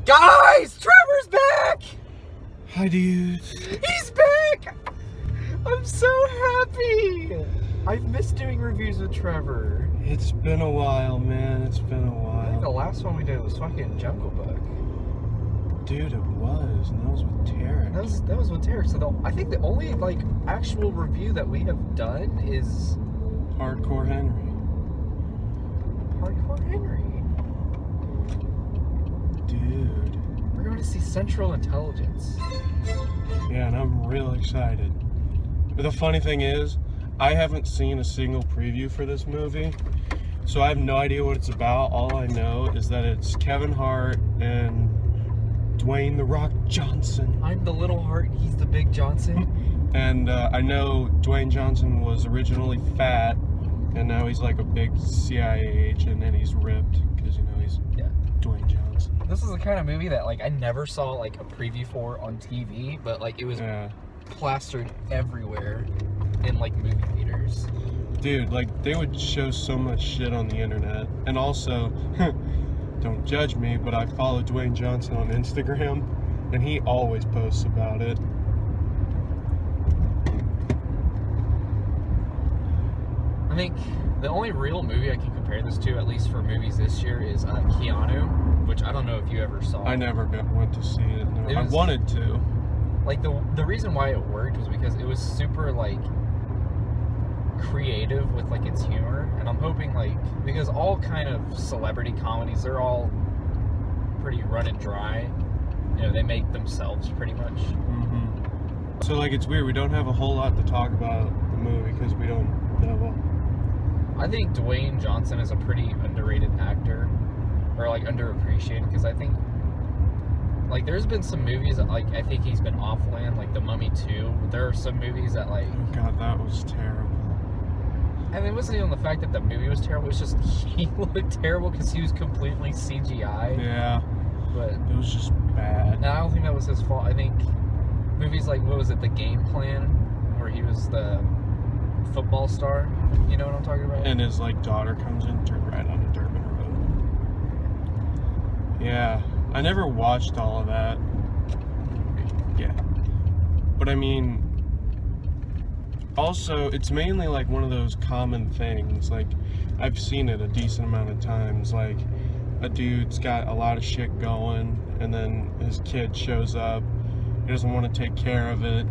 Guys, Trevor's back! Hi, dudes. He's back! I'm so happy! I've missed doing reviews with Trevor. It's been a while, man. It's been a I think the while. last one we did was fucking Jungle Book. Dude, it was. And that was with Tarek. That was with Tarek. So I think the only like actual review that we have done is Hardcore Henry. Hardcore Henry. Dude. We're going to see Central Intelligence. Yeah, and I'm real excited. But the funny thing is, I haven't seen a single preview for this movie, so I have no idea what it's about. All I know is that it's Kevin Hart and Dwayne "The Rock" Johnson. I'm the little Hart, he's the big Johnson. And I know Dwayne Johnson was originally fat, and now he's like a big CIA agent, and he's ripped because he's Dwayne Johnson. This is the kind of movie that like I never saw like a preview for on TV, but like it was plastered everywhere in like movie theaters. Dude, like they would show so much shit on the internet. And also, don't judge me, but I follow Dwayne Johnson on Instagram, and he always posts about it. I think the only real movie I can compare this to, at least for movies this year, is Keanu, which I don't know if you ever saw. I never went to see it. No. I wanted to. Like the reason why it worked was because it was super like creative with like its humor, and I'm hoping like because all kind of celebrity comedies, they're all pretty run and dry. They make themselves pretty much. Mm-hmm. So like it's weird. We don't have a whole lot to talk about the movie because we don't know. I think Dwayne Johnson is a pretty underrated actor, or like underappreciated, because I think like there's been some movies that like I think he's been off-land, like The Mummy 2. But there are some movies that like God, that was terrible. I mean, it wasn't even the fact that the movie was terrible, it's just he looked terrible because he was completely CGI. Yeah. But it was just bad. And I don't think that was his fault. I think movies like, what was it, The Game Plan, where he was the football star, you know what I'm talking about? And his like daughter comes in, turned right onto Durban Road. Yeah, I never watched all of that. Yeah, but I mean, also it's mainly like one of those common things. Like I've seen it a decent amount of times. Like a dude's got a lot of shit going, and then his kid shows up. He doesn't want to take care of it,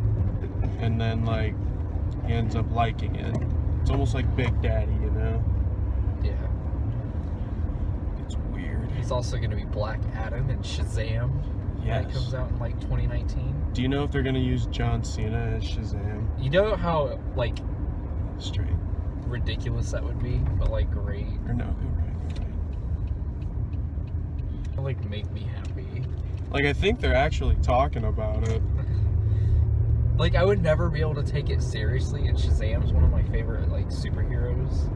and then like he ends up liking it. It's almost like Big Daddy, Yeah. It's weird. He's also going to be Black Adam in Shazam. Yes. That comes out in like 2019. Do you know if they're going to use John Cena as Shazam? You know how like Straight. ridiculous that would be, but like great. Or no, right. It'll like make me happy. Like I think they're actually talking about it. Like I would never be able to take it seriously, and Shazam's one of my favorite like superheroes.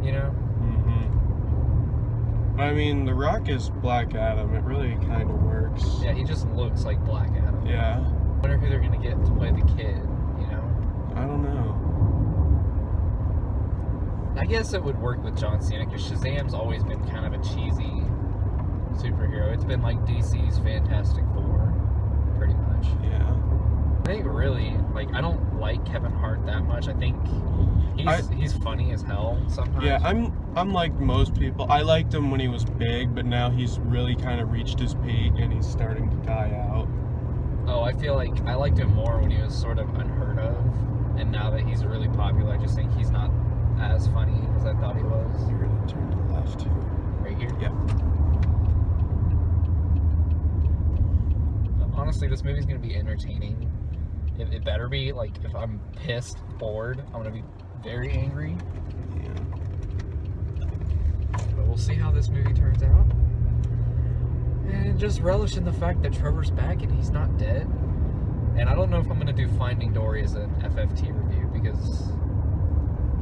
Mm-hmm. I mean, The Rock is Black Adam. It really kind of works. Yeah, he just looks like Black Adam. Yeah. I wonder who they're gonna get to play the kid. I don't know. I guess it would work with John Cena because Shazam's always been kind of a cheesy superhero. It's been like DC's Fantastic Four, pretty much. Yeah. I think really, like, I don't like Kevin Hart that much. I think he's funny as hell sometimes. Yeah, I'm like most people. I liked him when he was big, but now he's really kind of reached his peak and he's starting to die out. Oh, I feel like I liked him more when he was sort of unheard of, and now that he's really popular, I just think he's not as funny as I thought he was. You're gonna turn to the left. Right here? Yep. Honestly, this movie's gonna be entertaining. It better be. Like, if I'm pissed, bored, I'm gonna be very angry. Yeah. But we'll see how this movie turns out. And just relish in the fact that Trevor's back and he's not dead. And I don't know if I'm gonna do Finding Dory as an FFT review because,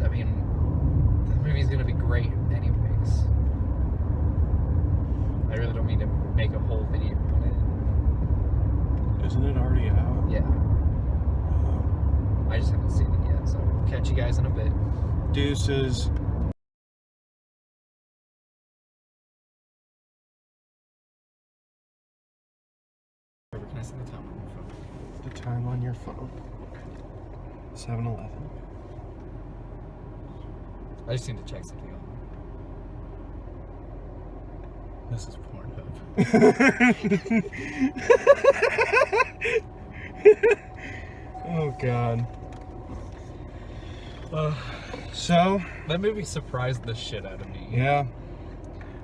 I mean, the movie's gonna be great anyways. I really don't mean to make a whole video on it. Isn't it already out? Yeah. I just haven't seen it yet, so catch you guys in a bit. Deuces. Can I see the time on your phone? The time on your phone. 7-Eleven. I just need to check something out. This is Pornhub. Oh God. So that movie surprised the shit out of me. Yeah.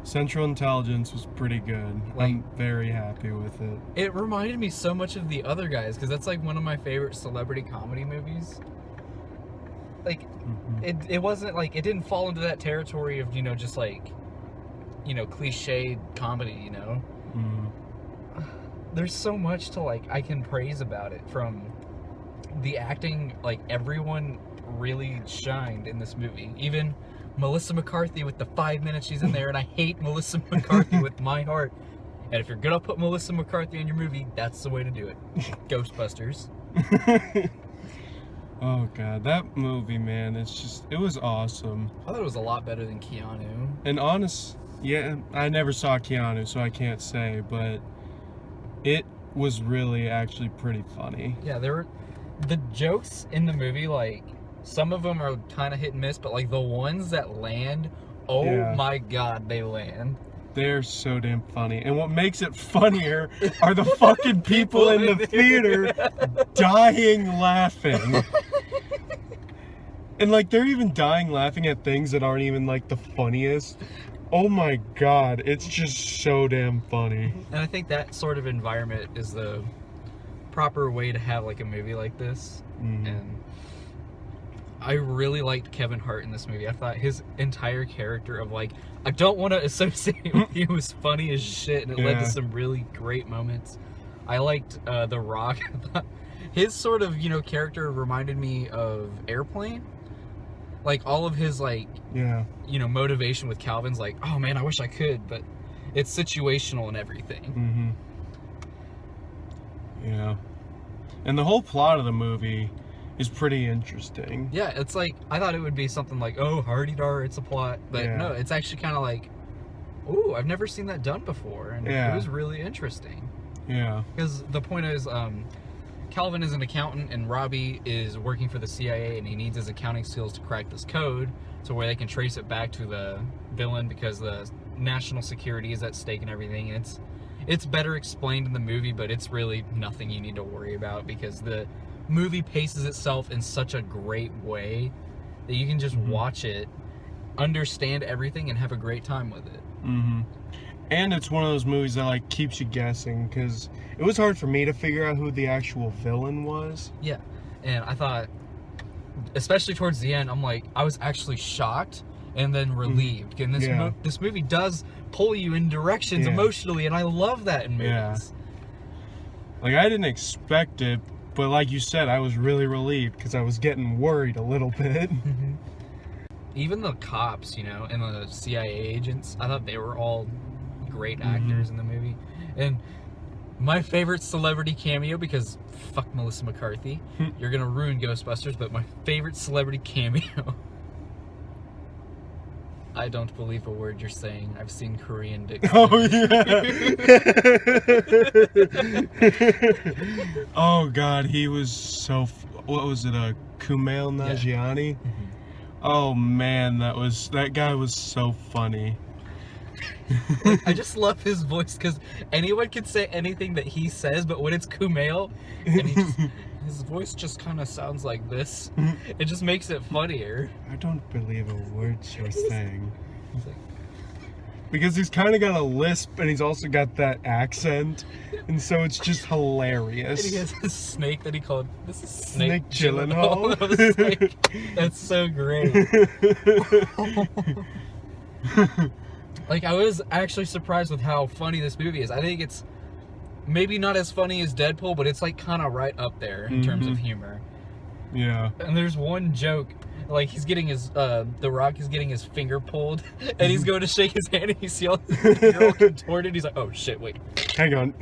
Central Intelligence was pretty good. I'm very happy with it. It reminded me so much of The Other Guys, because that's like one of my favorite celebrity comedy movies. Like, it wasn't like, it didn't fall into that territory of, you know, just like, you know, cliched comedy, you know? There's so much to like, I can praise about it, from the acting. Like, everyone really shined in this movie. Even Melissa McCarthy with the 5 minutes she's in there, and I hate Melissa McCarthy with my heart. And if you're gonna put Melissa McCarthy in your movie, that's the way to do it. Ghostbusters. Oh God, that movie, man, it was awesome. I thought it was a lot better than Keanu. And yeah, I never saw Keanu, so I can't say, but it was really actually pretty funny. Yeah, the jokes in the movie, like, some of them are kind of hit and miss, but like the ones that land, my God, they land. They're so damn funny. And what makes it funnier are the fucking people in the theater dying laughing. And like, they're even dying laughing at things that aren't even like the funniest. Oh my God, it's just so damn funny. And I think that sort of environment is the proper way to have like a movie like this. And I really liked Kevin Hart in this movie. I thought his entire character of like, I don't want to associate with you, was funny as shit, and it led to some really great moments. I liked The Rock. His sort of, you know, character reminded me of Airplane. Like, all of his, like, you know, motivation with Calvin's like, oh man, I wish I could, but it's situational and everything. Yeah. And the whole plot of the movie is pretty interesting. Yeah, it's like, I thought it would be something like, oh, hardy-dar, it's a plot. But no, it's actually kind of like, ooh, I've never seen that done before. And it was really interesting. Yeah. Because the point is, Calvin is an accountant, and Robbie is working for the CIA, and he needs his accounting skills to crack this code, so where they can trace it back to the villain, because the national security is at stake and everything. And it's better explained in the movie, but it's really nothing you need to worry about, because the movie paces itself in such a great way that you can just watch it, understand everything, and have a great time with it. And it's one of those movies that like keeps you guessing, because it was hard for me to figure out who the actual villain was. Yeah, and I thought, especially towards the end, I'm like, I was actually shocked and then relieved. And this movie does pull you in directions emotionally, and I love that in movies. Like, I didn't expect it, but like you said, I was really relieved, because I was getting worried a little bit. Even the cops, you know, and the CIA agents, I thought they were all great actors in the movie. And my favorite celebrity cameo, because fuck Melissa McCarthy, you're gonna ruin Ghostbusters, but my favorite celebrity cameo, I don't believe a word you're saying. I've seen Korean dick. Oh yeah. Oh God, he was so. What was it? Kumail Nanjiani. Oh man, that guy was so funny. I just love his voice, because anyone can say anything that he says, but when it's Kumail, and his voice just kind of sounds like this, it just makes it funnier. I don't believe a word you're saying. Because he's kind of got a lisp, and he's also got that accent, and so it's just hilarious. And he has this snake that he called, this is Snake Gyllenhaal. That's so great. Like, I was actually surprised with how funny this movie is. I think it's maybe not as funny as Deadpool, but it's like kind of right up there in terms of humor. Yeah. And there's one joke, like, he's getting his, The Rock is getting his finger pulled, and he's going to shake his hand, and you see all his finger all contorted. He's like, oh shit, wait. Hang on.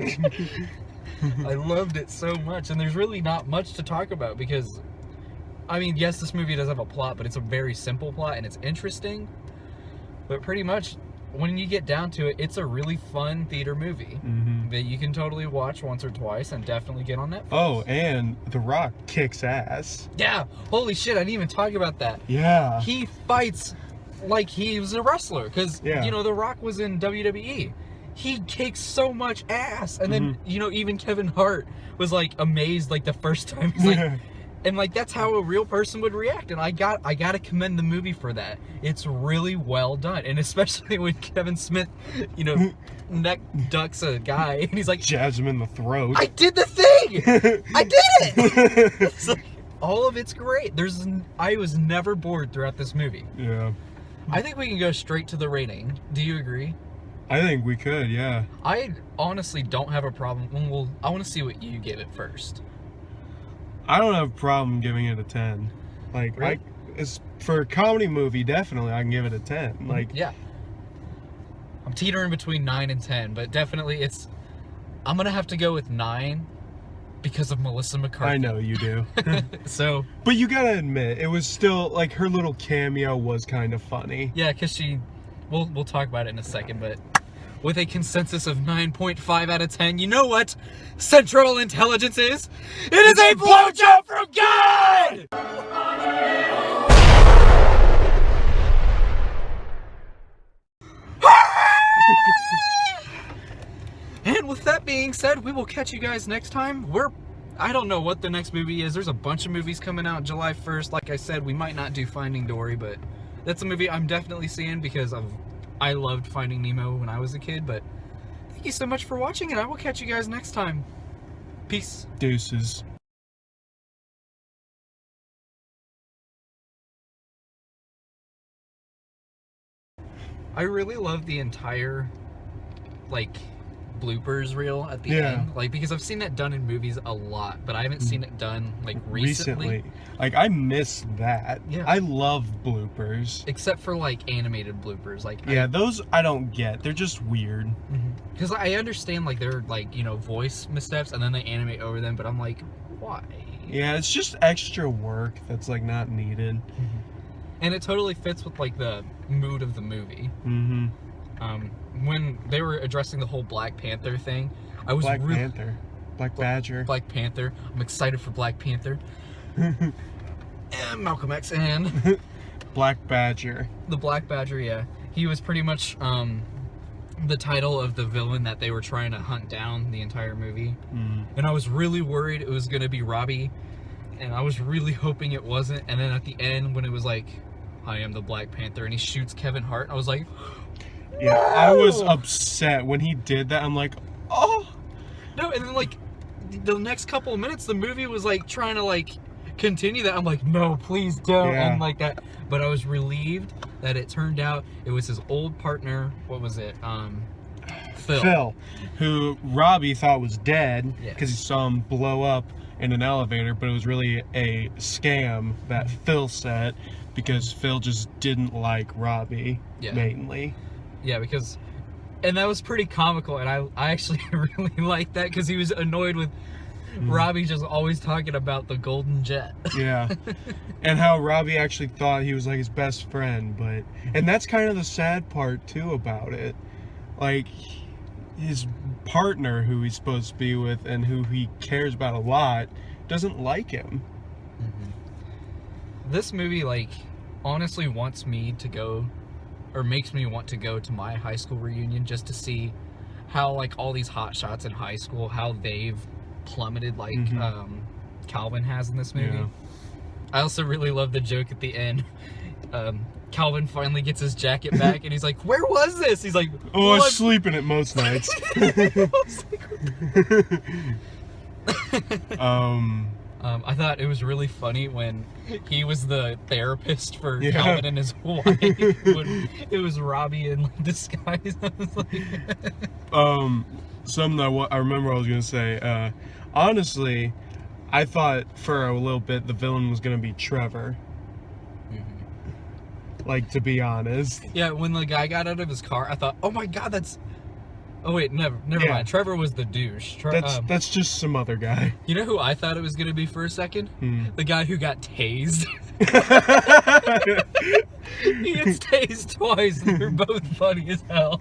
I loved it so much, and there's really not much to talk about, because, I mean, yes, this movie does have a plot, but it's a very simple plot, and it's interesting. But pretty much, when you get down to it, it's a really fun theater movie that you can totally watch once or twice and definitely get on Netflix. Oh, and The Rock kicks ass. Yeah, holy shit, I didn't even talk about that. Yeah. He fights like he was a wrestler, because, Yeah. you know, The Rock was in WWE. He kicks so much ass. And then, you know, even Kevin Hart was, like, amazed, like, the first time. He's like, and, like, that's how a real person would react. And I gotta commend the movie for that. It's really well done. And especially when Kevin Smith, you know, neck ducks a guy, and he's like, jabs him in the throat. I did the thing! I did it! It's like, all of it's great. I was never bored throughout this movie. Yeah. I think we can go straight to the rating. Do you agree? I think we could, yeah. I honestly don't have a problem. I want to see what you give it first. I don't have a problem giving it a 10. Like, Really? for a comedy movie, definitely I can give it a 10. Like, Yeah. I'm teetering between 9 and 10, but definitely I'm going to have to go with 9 because of Melissa McCarthy. I know you do. So, But you gotta admit, it was still, like, her little cameo was kind of funny. yeah, because we'll talk about it in a second, but with a consensus of 9.5 out of 10, you know what Central Intelligence is? It is a blowjob from God! And with that being said, we will catch you guys next time. I don't know what the next movie is. There's a bunch of movies coming out July 1st. Like I said, we might not do Finding Dory, but that's a movie I'm definitely seeing because I loved Finding Nemo when I was a kid. But thank you so much for watching, and I will catch you guys next time. Peace. Deuces. I really love the entire, like, bloopers reel at the Yeah. end. Like, because I've seen that done in movies a lot, but I haven't seen it done, like, recently. Like, I miss that. Yeah. I love bloopers. Except for, like, animated bloopers. Like, Yeah, those I don't get. They're just weird. because I understand, like, they're, like, you know, voice missteps, and then they animate over them, but I'm like, why? Yeah, it's just extra work that's, like, not needed. And it totally fits with, like, the mood of the movie. When they were addressing the whole Black Panther thing, I was Black really... Panther. Black Badger. Black Panther. I'm excited for Black Panther. And Malcolm X and... Black Badger. The Black Badger, yeah. He was pretty much the title of the villain that they were trying to hunt down the entire movie. And I was really worried it was going to be Robbie. And I was really hoping it wasn't. And then at the end, when it was like, I am the Black Panther, and he shoots Kevin Hart, I was like... Yeah, I was upset when he did that. I'm like, oh. No, and then, like, the next couple of minutes, the movie was, like, trying to, like, continue that. I'm like, no, please don't. Yeah. And, like, that. But I was relieved that it turned out it was his old partner. What was it? Phil. Who Robbie thought was dead Yeah. because he saw him blow up in an elevator, but it was really a scam that Phil set because Phil just didn't like Robbie, mainly. Yeah, because... And that was pretty comical, and I actually really liked that because he was annoyed with Robbie just always talking about the golden jet. Yeah. And how Robbie actually thought he was like his best friend, but... And that's kind of the sad part, too, about it. Like, his partner, who he's supposed to be with and who he cares about a lot, doesn't like him. This movie, like, honestly wants me to go... or makes me want to go to my high school reunion just to see how, like, all these hot shots in high school, how they've plummeted like Calvin has in this movie. Yeah. I also really love the joke at the end. Calvin finally gets his jacket back and he's like, where was this? He's like, Oh, I was sleeping it most nights. I thought it was really funny when he was the therapist for Calvin and his wife. When it was Robbie in disguise. I was like... Something I remember I was gonna say. Honestly, I thought for a little bit the villain was gonna be Trevor. Like, to be honest. Yeah, when the guy got out of his car, I thought, oh my god, Oh wait, never Yeah. mind. Trevor was the douche. That's just some other guy. You know who I thought it was gonna be for a second? The guy who got tased. He gets tased twice, and they're both funny as hell.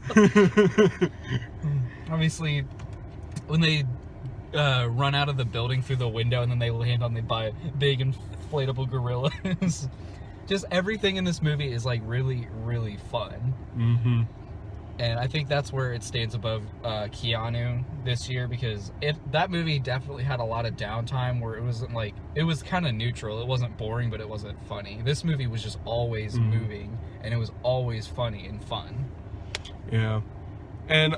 Obviously, when they run out of the building through the window, and then they land on the big inflatable gorillas. Just everything in this movie is like really, really fun. Mm-hmm. And I think that's where it stands above Keanu this year, because that movie definitely had a lot of downtime where it wasn't like, it was kind of neutral. It wasn't boring, but it wasn't funny. This movie was just always moving, and it was always funny and fun. Yeah. And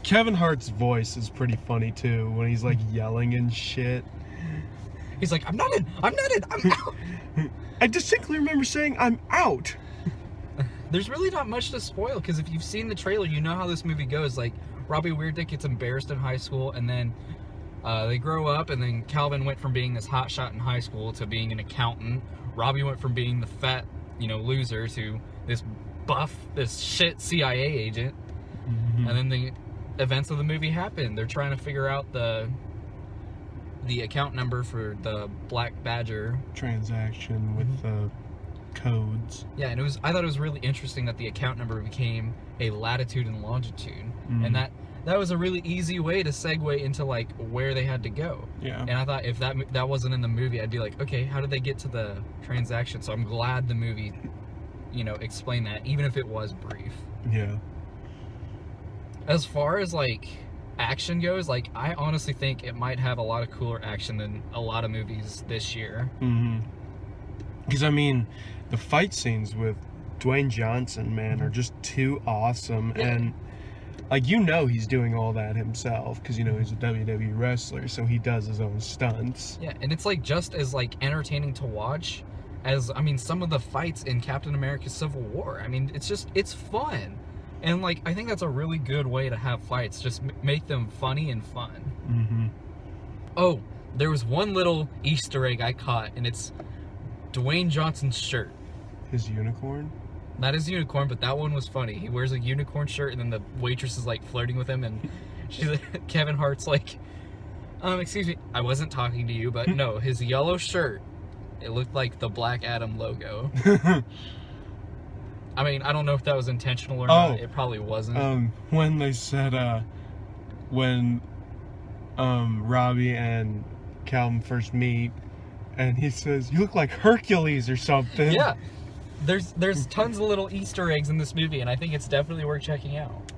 Kevin Hart's voice is pretty funny too, when he's like yelling and shit. He's like, I'm not in, I'm out. I distinctly remember saying, I'm out. There's really not much to spoil, because if you've seen the trailer, you know how this movie goes. Like, Robbie Weirddick gets embarrassed in high school, and then they grow up, and then Calvin went from being this hotshot in high school to being an accountant. Robbie went from being the fat, loser to this buff, this shit CIA agent. Mm-hmm. And then the events of the movie happen. They're trying to figure out the account number for the Black Badger transaction with the codes. Yeah, and I thought it was really interesting that the account number became a latitude and longitude, and that was a really easy way to segue into like where they had to go. Yeah. And I thought if that wasn't in the movie, I'd be like, okay, how did they get to the transaction? So I'm glad the movie, explained that, even if it was brief. Yeah. As far as like action goes, like I honestly think it might have a lot of cooler action than a lot of movies this year. Because I mean, the fight scenes with Dwayne Johnson, man, are just too awesome. Yeah. And like, he's doing all that himself, because he's a WWE wrestler, so he does his own stunts. Yeah, and it's like just as like entertaining to watch as some of the fights in Captain America Civil War. I mean, it's fun. And like, I think that's a really good way to have fights. Just make them funny and fun. Oh, there was one little Easter egg I caught, and it's Dwayne Johnson's shirt. His unicorn? Not his unicorn, but that one was funny. He wears a unicorn shirt, and then the waitress is like flirting with him, and she's like, Kevin Hart's like, excuse me, I wasn't talking to you, but no, his yellow shirt, it looked like the Black Adam logo. I mean, I don't know if that was intentional or not. It probably wasn't. When they said, when Robbie and Calvin first meet, and he says, "You look like Hercules" or something. Yeah. There's tons of little Easter eggs in this movie, and I think it's definitely worth checking out.